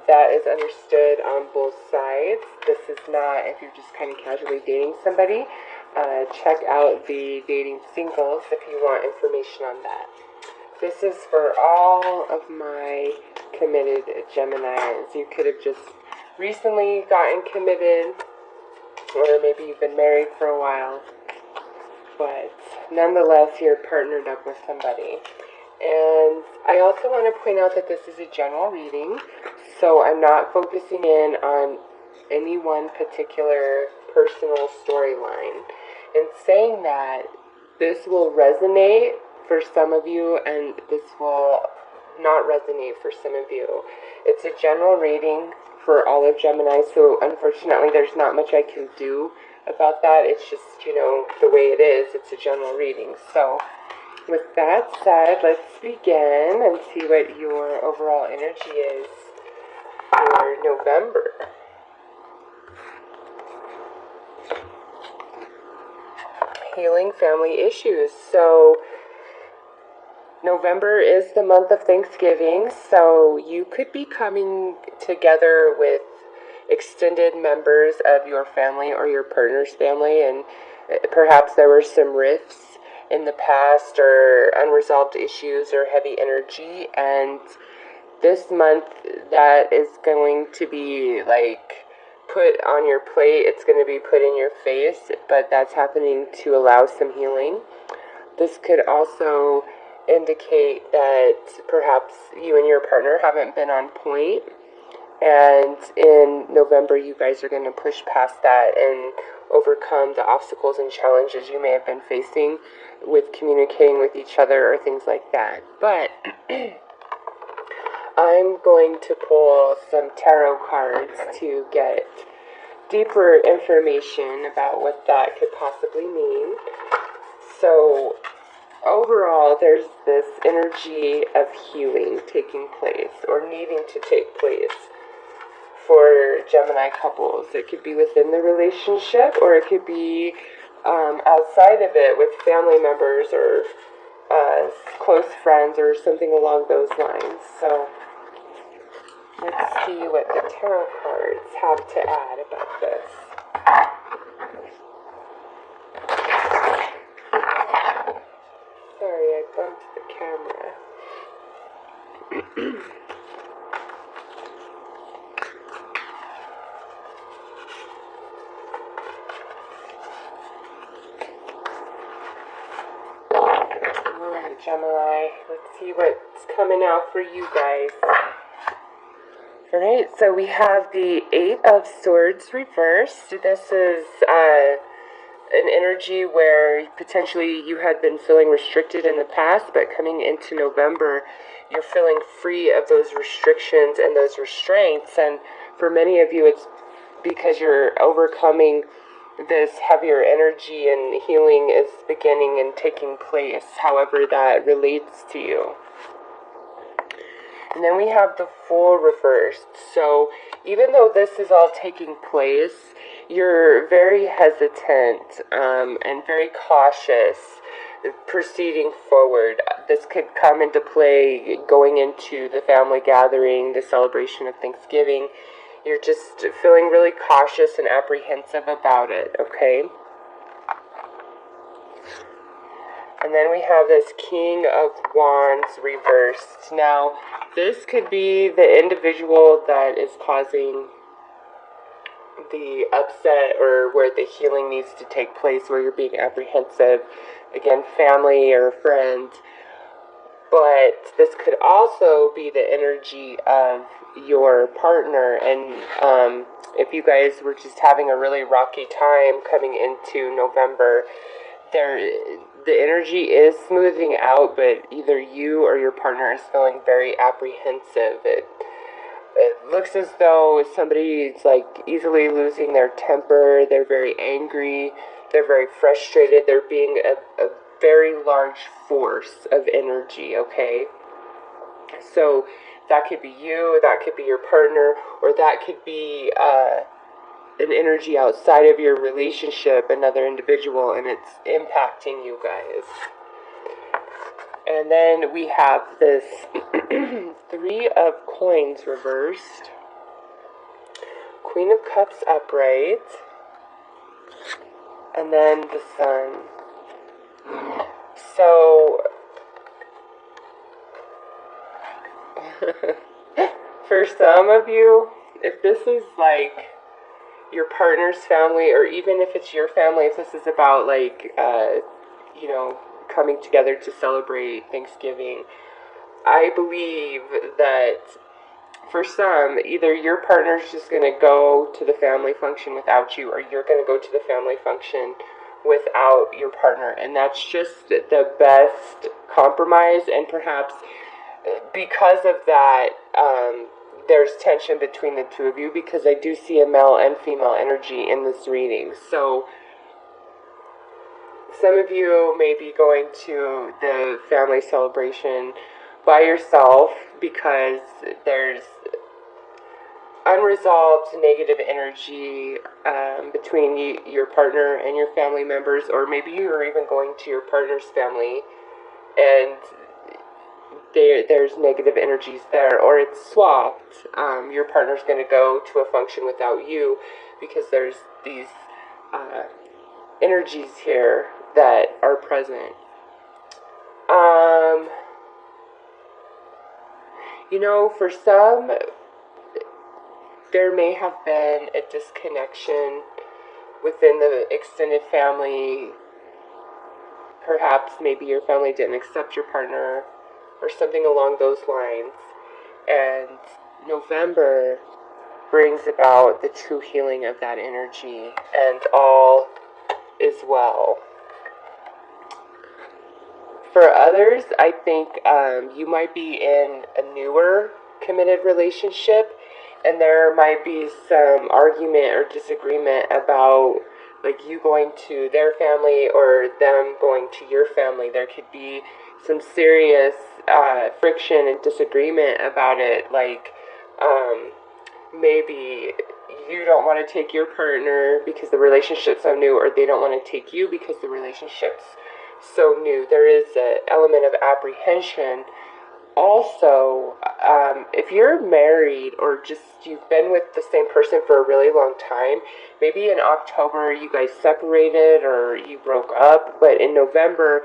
that is understood on both sides. This is not if you're just kind of casually dating somebody. Check out the dating singles if you want information on that. This is for all of my committed Geminis. You could have just recently gotten committed, or maybe you've been married for a while, but nonetheless, you're partnered up with somebody. And I also want to point out that this is a general reading, so I'm not focusing in on any one particular personal storyline. In saying that, this will resonate for some of you, and this will not resonate for some of you. It's a general reading for all of Gemini, so unfortunately there's not much I can do about that. It's just, the way it is. It's a general reading. So with that said, let's begin and see what your overall energy is for November. Healing family issues. So November is the month of Thanksgiving, so you could be coming together with extended members of your family or your partner's family, and perhaps there were some rifts in the past or unresolved issues or heavy energy, and this month that is going to be put on your plate. It's going to be put in your face, but that's happening to allow some healing. This could also indicate that perhaps you and your partner haven't been on point, and in November you guys are going to push past that and overcome the obstacles and challenges you may have been facing with communicating with each other or things like that. But I'm going to pull some tarot cards to get deeper information about what that could possibly mean. So overall, there's this energy of healing taking place or needing to take place for Gemini couples. It could be within the relationship, or it could be outside of it with family members or close friends or something along those lines. So let's see what the tarot cards have to add about this. Sorry, I bumped the camera. Alright, Gemini, let's see what's coming out for you guys. Alright, so we have the Eight of Swords reversed. This is an energy where potentially you had been feeling restricted in the past, but coming into November, you're feeling free of those restrictions and those restraints. And for many of you, it's because you're overcoming this heavier energy and healing is beginning and taking place, however that relates to you. And then we have the Fool reversed. So even though this is all taking place, you're very hesitant and very cautious proceeding forward. This could come into play going into the family gathering, the celebration of Thanksgiving. You're just feeling really cautious and apprehensive about it, okay? And then we have this King of Wands reversed. Now, this could be the individual that is causing the upset or where the healing needs to take place, where you're being apprehensive. Again, family or friend. But this could also be the energy of your partner. And if you guys were just having a really rocky time coming into November, the energy is smoothing out, but either you or your partner is feeling very apprehensive. It looks as though somebody's easily losing their temper. They're very angry. They're very frustrated. They're being a very large force of energy, okay? So that could be you, that could be your partner, or that could be an energy outside of your relationship, another individual, and it's impacting you guys. And then we have this Three of Coins reversed. Queen of Cups upright, and then the Sun. So, for some of you, if this is like your partner's family, or even if it's your family, if this is about like, you know, coming together to celebrate Thanksgiving, I believe that for some, either your partner's just going to go to the family function without you, or you're going to go to the family function without your partner. And that's just the best compromise. And perhaps because of that, there's tension between the two of you, because I do see a male and female energy in this reading. So some of you may be going to the family celebration by yourself because there's unresolved negative energy between your partner and your family members, or maybe you're even going to your partner's family and there's negative energies there, or it's swapped. Your partner's going to go to a function without you because there's these energies here that are present. You know, for some, there may have been a disconnection within the extended family. Perhaps maybe your family didn't accept your partner or something along those lines. And November brings about the true healing of that energy, and all is well. For others, I think you might be in a newer committed relationship, and there might be some argument or disagreement about like you going to their family or them going to your family. There could be some serious friction and disagreement about it, like maybe you don't want to take your partner because the relationship's so new, or they don't want to take you because the relationship's so new. There is an element of apprehension. Also, if you're married or just you've been with the same person for a really long time, maybe in October you guys separated or you broke up, but in November,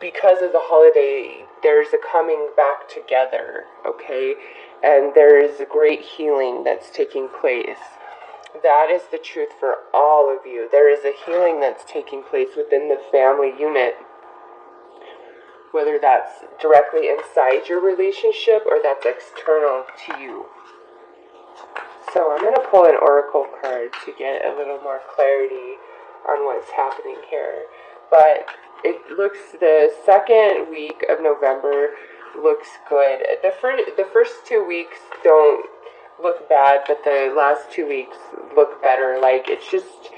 because of the holiday, there's a coming back together, okay? And there is a great healing that's taking place. That is the truth for all of you. There is a healing that's taking place within the family unit, whether that's directly inside your relationship or that's external to you. So I'm going to pull an oracle card to get a little more clarity on what's happening here. But it looks, the second week of November looks good. The first 2 weeks don't look bad, but the last 2 weeks look better. Like, it's just,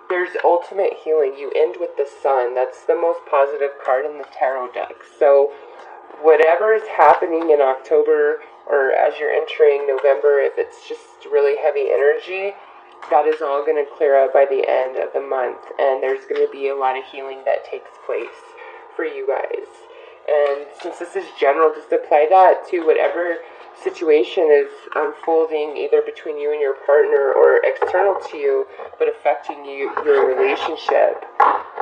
there's ultimate healing. You end with the Sun. That's the most positive card in the tarot deck. So whatever is happening in October, or as you're entering November, if it's just really heavy energy, that is all going to clear up by the end of the month. And there's going to be a lot of healing that takes place for you guys. And since this is general, just apply that to whatever situation is unfolding either between you and your partner or external to you, but affecting you, your relationship.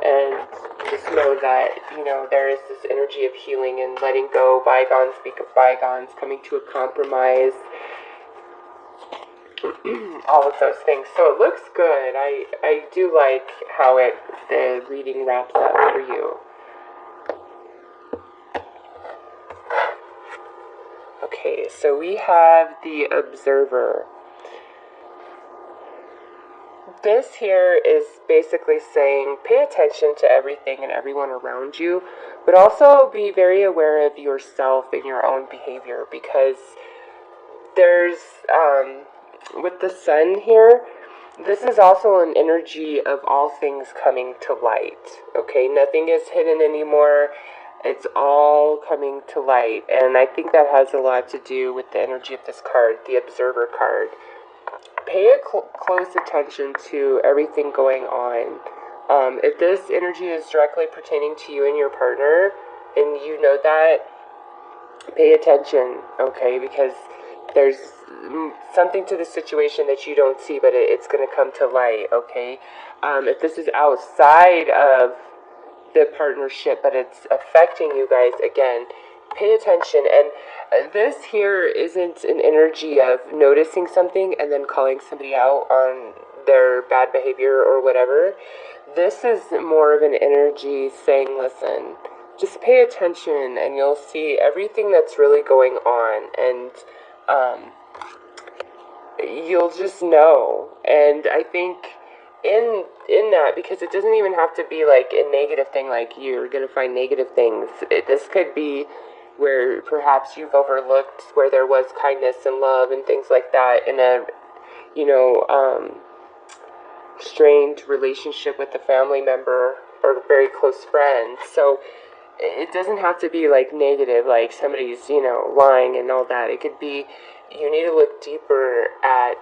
And just know that, you know, there is this energy of healing and letting go, bygones speak of bygones, coming to a compromise, all of those things. So it looks good. I do like how the reading wraps up for you. Okay, so we have the Observer. This here is basically saying pay attention to everything and everyone around you, but also be very aware of yourself and your own behavior, because there's, with the Sun here, this is also an energy of all things coming to light, okay? Nothing is hidden anymore. It's all coming to light, and I think that has a lot to do with the energy of this card, the Observer card. Pay close attention to everything going on. If this energy is directly pertaining to you and your partner, and you know that, pay attention, okay? Because there's something to the situation that you don't see, but it's going to come to light, okay? If this is outside of the partnership, but it's affecting you guys, again, pay attention. And this here isn't an energy of noticing something and then calling somebody out on their bad behavior or whatever. This is more of an energy saying, listen, just pay attention and you'll see everything that's really going on, and you'll just know. And I think in that, because it doesn't even have to be like a negative thing, like you're going to find negative things. This could be where perhaps you've overlooked where there was kindness and love and things like that in a, strained relationship with a family member or very close friend. So it doesn't have to be like negative, like somebody's, lying and all that. It could be, you need to look deeper at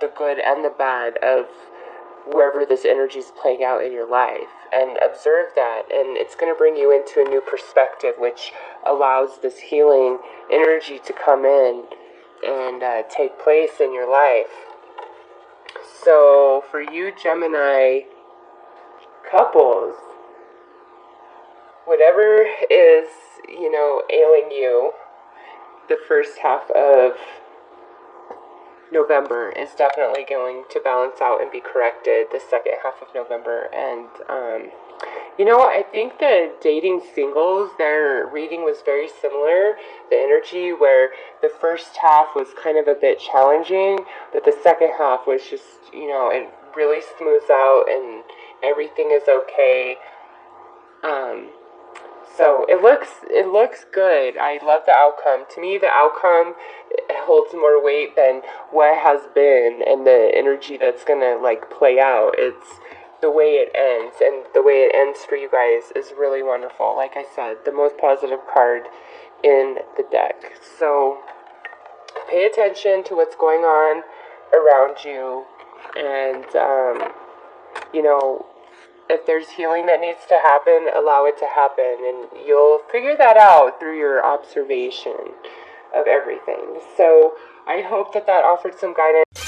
the good and the bad of wherever this energy is playing out in your life, and observe that, and it's going to bring you into a new perspective, which allows this healing energy to come in and take place in your life. So for you Gemini couples, whatever is, ailing you, the first half of November is definitely going to balance out and be corrected the second half of November. And, I think the dating singles, their reading was very similar. The energy where the first half was kind of a bit challenging, but the second half was just, it really smooths out and everything is okay. So it looks good. I love the outcome. To me, the outcome holds more weight than what has been and the energy that's gonna play out. It's the way it ends, and the way it ends for you guys is really wonderful. Like I said, the most positive card in the deck. So pay attention to what's going on around you, and if there's healing that needs to happen, allow it to happen, and you'll figure that out through your observation of everything. So I hope that offered some guidance.